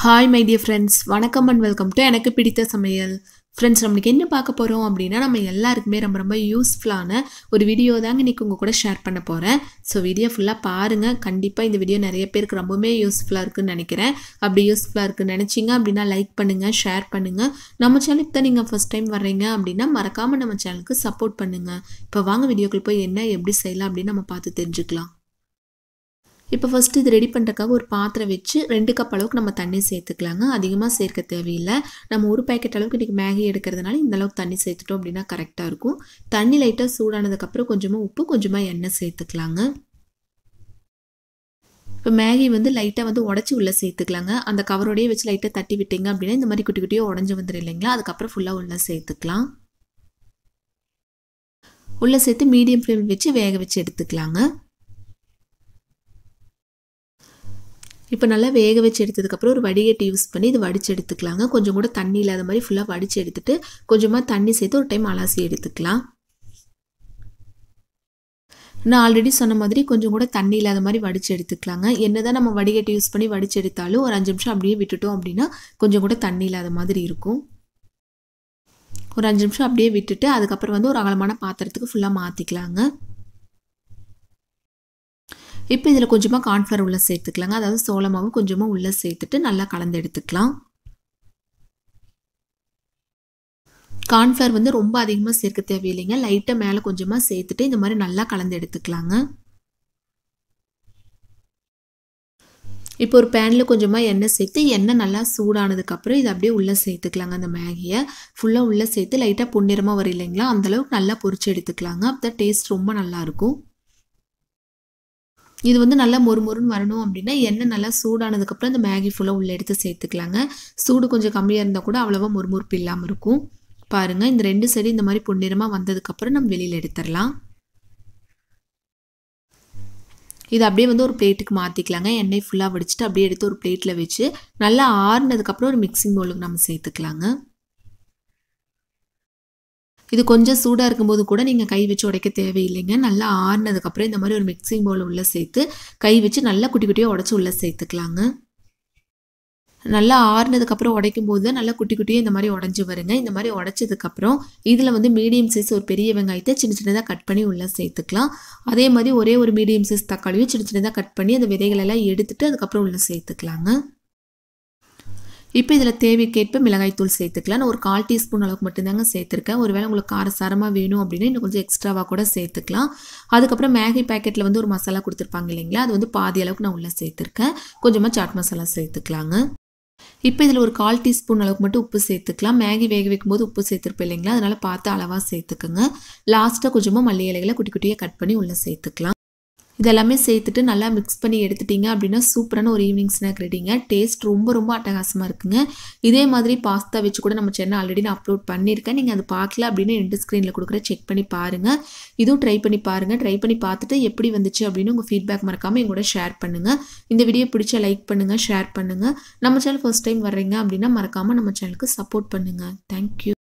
Hi my dear friends, வணக்கம் and welcome to எனக்கு பிடித்த சமையல். ஃப்ரெண்ட்ஸ், நம்மளுக்கு என்ன பார்க்க போகிறோம் அப்படின்னா, நம்ம எல்லாருக்குமே ரொம்ப ரொம்ப யூஸ்ஃபுல்லான ஒரு வீடியோ தாங்க இன்றைக்கி உங்கள் கூட ஷேர் பண்ண போகிறேன். ஸோ வீடியோ ஃபுல்லாக பாருங்கள். கண்டிப்பாக இந்த வீடியோ நிறைய பேருக்கு ரொம்பவுமே யூஸ்ஃபுல்லாக இருக்குன்னு நினைக்கிறேன். அப்படி யூஸ்ஃபுல்லாக இருக்குன்னு நினச்சிங்க அப்படின்னா லைக் பண்ணுங்கள், ஷேர் பண்ணுங்கள். நம்ம சேனலுக்கு தான் நீங்கள் ஃபஸ்ட் டைம் வர்றீங்க அப்படின்னா மறக்காமல் நம்ம சேனலுக்கு சப்போர்ட் பண்ணுங்கள். இப்போ வாங்க வீடியோக்குள் போய் என்ன எப்படி செய்யலாம் அப்படின்னு நம்ம பார்த்து தெரிஞ்சுக்கலாம். இப்போ ஃபஸ்ட்டு இது ரெடி பண்ணுறதுக்காக ஒரு பாத்திரம் வச்சு 2 கப் அளவுக்கு நம்ம தண்ணி சேர்த்துக்கலாங்க. அதிகமாக சேர்க்க தேவையில்லை. நம்ம ஒரு பேக்கெட் அளவுக்கு இன்றைக்கி மேகி எடுக்கிறதுனால இந்த அளவுக்கு தண்ணி சேர்த்துட்டோம் அப்படின்னா கரெக்டாக இருக்கும். தண்ணி லைட்டாக சூடானதுக்கப்புறம் கொஞ்சமாக உப்பு, கொஞ்சமாக எண்ணெய் சேர்த்துக்கலாங்க. இப்போ மேகி லைட்டாக உடச்சி உள்ளே சேர்த்துக்கலாங்க. அந்த கவரோடையே வச்சு லைட்டாக தட்டி விட்டீங்க அப்படின்னா இந்த மாதிரி குட்டி குட்டியாக உடஞ்சி வந்துடும் இல்லைங்களா. அதுக்கப்புறம் ஃபுல்லாக உள்ளே சேர்த்துக்கலாம். உள்ளே சேர்த்து மீடியம் ஃப்ளேம் வச்சு வேக வச்சு எடுத்துக்கலாங்க. இப்போ நல்லா வேக வச்சு எடுத்ததுக்கப்புறம் ஒரு வடிகட்டி யூஸ் பண்ணி இது வடித்து எடுத்துக்கலாங்க. கொஞ்சம் கூட தண்ணி இல்லாத மாதிரி ஃபுல்லாக வடித்து எடுத்துகிட்டு கொஞ்சமாக தண்ணி சேர்த்து ஒரு டைம் அலசி எடுத்துக்கலாம். நான் ஆல்ரெடி சொன்ன மாதிரி கொஞ்சம் கூட தண்ணி இல்லாத மாதிரி வடித்து எடுத்துக்கலாங்க. என்ன தான் நம்ம வடிகட்டி யூஸ் பண்ணி வடித்து எடுத்தாலும் ஒரு 5 நிமிஷம் அப்படியே விட்டுட்டோம் அப்படின்னா கொஞ்சம் கூட தண்ணி இல்லாத மாதிரி இருக்கும். ஒரு 5 நிமிஷம் அப்படியே விட்டுட்டு அதுக்கப்புறம் ஒரு அகலமான பாத்திரத்துக்கு ஃபுல்லாக மாற்றிக்கலாங்க. இப்போ இதில் கொஞ்சமாக கார்ன்ஃப்ளவர் உள்ளே சேர்த்துக்கலாங்க. அதாவது சோள மாவு கொஞ்சமாக உள்ளே சேர்த்துட்டு நல்லா கலந்து எடுத்துக்கலாம். கார்ன்ஃப்ளவர் ரொம்ப அதிகமாக சேர்க்க தேவையில்லைங்க. லைட்டாக மேலே கொஞ்சமாக சேர்த்துட்டு இந்த மாதிரி நல்லா கலந்து எடுத்துக்கலாங்க. இப்போ ஒரு பேனில் கொஞ்சமாக எண்ணெய் சேர்த்து எண்ணெய் நல்லா சூடானதுக்கப்புறம் இதை அப்படியே உள்ளே சேர்த்துக்கலாங்க. அந்த மேகியை ஃபுல்லாக உள்ளே சேர்த்து லைட்டாக பொன்னிறமாக வரும் இல்லைங்களா, அந்தளவுக்கு நல்லா பொரிச்சு எடுத்துக்கலாங்க. அப்போ தான் டேஸ்ட் ரொம்ப நல்லாயிருக்கும். இது நல்லா மொறுமொறுன்னு வரணும் அப்படின்னா எண்ணெய் நல்லா சூடானதுக்கப்புறம் இந்த மேகி ஃபுல்லாக உள்ளே எடுத்து சேர்த்துக்கலாங்க. சூடு கொஞ்சம் கம்மியாக இருந்தால் கூட அவ்வளோவா மொறுமொறுப்பு இல்லாமல் இருக்கும். பாருங்கள், இந்த 2 சைடு இந்த மாதிரி பொன்னிறமாக வந்ததுக்கப்புறம் நம்ம வெளியில் எடுத்துடலாம். இது அப்படியே ஒரு பிளேட்டுக்கு மாற்றிக்கலாங்க. எண்ணெய் ஃபுல்லாக வடிச்சிட்டு அப்படியே எடுத்து ஒரு பிளேட்டில் வச்சு நல்லா ஆறுனதுக்கப்புறம் ஒரு மிக்சிங் பவுலுக்கு நம்ம சேர்த்துக்கலாங்க. இது கொஞ்சம் சூடாக இருக்கும்போது கூட நீங்கள் கை வச்சு உடைக்க தேவையில்லைங்க. நல்லா ஆறுனதுக்கப்புறம் இந்த மாதிரி ஒரு மிக்சிங் பவுல் உள்ளே சேர்த்து கை வச்சு நல்லா குட்டி குட்டியாக உடச்சி உள்ளே சேர்த்துக்கலாங்க. நல்லா ஆறுனதுக்கப்புறம் உடைக்கும் போது நல்லா குட்டி குட்டியாக இந்த மாதிரி உடஞ்சி வருங்க. இந்த மாதிரி உடச்சதுக்கப்புறம் இதில் மீடியம் சைஸ் ஒரு பெரிய வெங்காயத்தை சின்ன சின்னதாக கட் பண்ணி உள்ளே சேர்த்துக்கலாம். அதே மாதிரி ஒரே ஒரு மீடியம் சைஸ் தக்காளியும் சின்ன சின்னதாக கட் பண்ணி அந்த விதைகளெல்லாம் எடுத்துட்டு அதுக்கப்புறம் உள்ளே சேர்த்துக்கலாங்க. இப்போ இதில் தேவைக்கேற்ப மிளகாய்த்தூள் சேர்த்துக்கலாம். நான் ஒரு 1/4 டீஸ்பூன் அளவுக்கு மட்டும்தாங்க சேர்த்துருக்கேன். ஒருவேளை உங்களுக்கு காரசாரமாக வேணும் அப்படின்னா இன்னும் கொஞ்சம் எக்ஸ்ட்ராவாக கூட சேர்த்துக்கலாம். அதுக்கப்புறம் மேகி பேக்கெட்டில் ஒரு மசாலா கொடுத்துருப்பாங்க இல்லைங்களா, அது பாதி அளவுக்கு நான் உள்ளே சேர்த்துருக்கேன். கொஞ்சமாக சாட் மசாலா சேர்த்துக்கலாங்க. இப்போ இதில் ஒரு 1/4 டீஸ்பூன் அளவுக்கு மட்டும் உப்பு சேர்த்துக்கலாம். மேகி வேக வைக்கும்போது உப்பு சேர்த்துருப்பேன் இல்லைங்களா, அதனால் பார்த்து அளவாக சேர்த்துக்குங்க. லாஸ்ட்டாக கொஞ்சமாக மல்லி இலைகளை குட்டி குட்டியாக கட் பண்ணி உள்ளே சேர்த்துக்கலாம். இதெல்லாமே சேர்த்துட்டு நல்லா மிக்ஸ் பண்ணி எடுத்துட்டிங்க அப்படின்னா சூப்பரான ஒரு ஈவினிங் ஸ்நாக் ரெடிங்க. டேஸ்ட் ரொம்ப ரொம்ப அட்டகாசமாக இருக்குங்க. இதே மாதிரி பாஸ்தா வச்சு கூட நம்ம சேனல் ஆல்ரெடி நான் அப்லோட் பண்ணியிருக்கேன். நீங்கள் அது பார்க்கல அப்படின்னு எண்ட் ஸ்க்ரீனில் கொடுக்குற செக் பண்ணி பாருங்கள். இதுவும் ட்ரை பண்ணி பாருங்கள். ட்ரை பண்ணி பார்த்துட்டு எப்படி வந்துச்சு அப்படின்னு உங்கள் ஃபீட்பேக் மறக்காமல் எங்கூட ஷேர் பண்ணுங்கள். இந்த வீடியோ பிடிச்ச லைக் பண்ணுங்கள், ஷேர் பண்ணுங்கள். நம்ம சேனல் ஃபர்ஸ்ட் டைம் வர்றீங்க அப்படின்னா மறக்காமல் நம்ம சேனலுக்கு சப்போர்ட் பண்ணுங்கள். தேங்க்யூ.